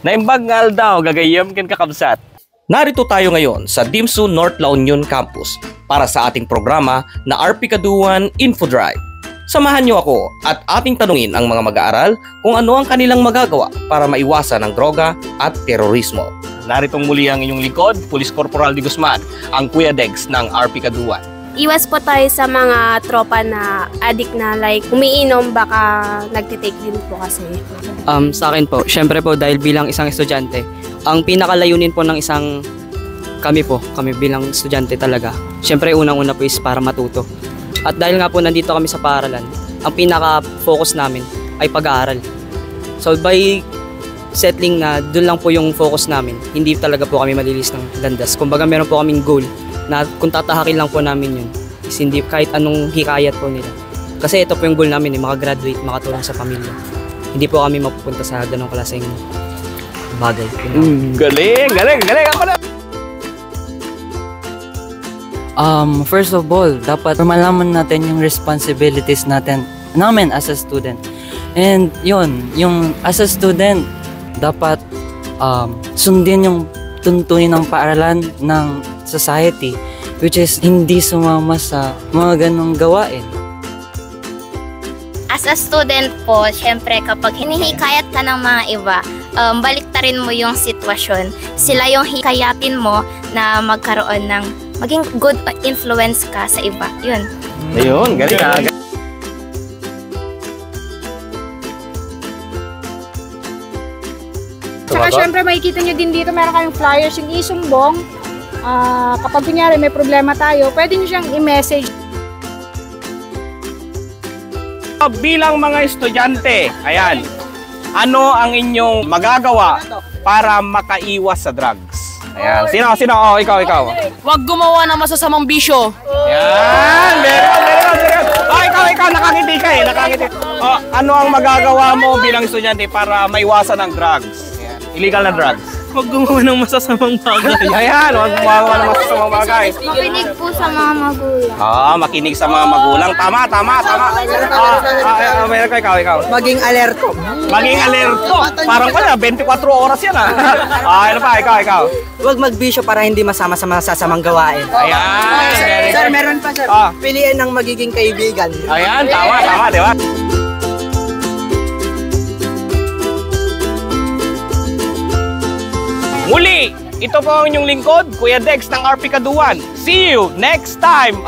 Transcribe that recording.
Naimbag nga daw, gagayam ken kakabsat. Narito tayo ngayon sa Dimsu North La Union Campus para sa ating programa na RP Kaduan Info Drive. Samahan niyo ako at ating tanungin ang mga mag-aaral kung ano ang kanilang magagawa para maiwasan ang droga at terorismo. Naritong muli ang inyong lingkod, Police Corporal Di Guzman, ang Kuya Degs ng RP Kaduan. Iwas po tayo sa mga tropa na addict na like umiinom, baka nagtitake din po kasi. Sa akin po, syempre po dahil bilang isang estudyante, ang pinakalayunin po ng kami bilang estudyante talaga, syempre unang-una po is para matuto. At dahil nga po nandito kami sa paaralan, ang pinaka-focus namin ay pag-aaral. So by settling na doon lang po yung focus namin, hindi talaga po kami malilis ng landas. Kumbaga meron po kaming goal na kung tatahakin lang po namin yun, is hindi kahit anong hikayat po nila. Kasi ito po yung goal namin, makagraduate, makatulong sa pamilya. Hindi po kami mapupunta sa ganong klaseng bagay. Galing! Ako na! First of all, dapat malaman natin yung responsibilities namin as a student. And yun, yung as a student, dapat sundin yung tuntunin ng paaralan ng society, which is hindi sumama sa mga ganong gawain. As a student po, syempre kapag hinihikayat ka ng mga iba, baliktarin mo yung sitwasyon. Sila yung hikayatin mo na magkaroon ng maging good influence ka sa iba. Yun. Ayun, galing. Tsaka syempre makikita nyo din dito, meron kayong flyers yung isumbong. Kapag kunyari may problema tayo, pwede nyo siyang i-message. Bilang mga estudyante, ayan, ano ang inyong magagawa para makaiwas sa drugs? Ayan, sino? Oh, ikaw. Huwag gumawa ng masasamang bisyo. Ayan, meron. Oh, ikaw, nakangiti ka eh, Oh, ano ang magagawa mo bilang estudyante para maiwasan ang drugs? Illegal na drugs. Huwag gumawa ng masasamang bagay. Ayan, huwag gumawa ng masasamang bagay. Makinig po sa mga magulang. Makinig sa mga magulang. Tama. Meron ka, ikaw. Maging alerto. Maging alerto. Parang pala, 24 oras yan ano pa, ikaw. Huwag magbisyo para hindi masama sa masasamang gawain. Ayan. Sir, meron pa sir. Piliin ng magiging kaibigan. Ayan, tama, di ba? Muli, ito po ang inyong lingkod, Kuya Degs ng RP Kaduan. See you next time!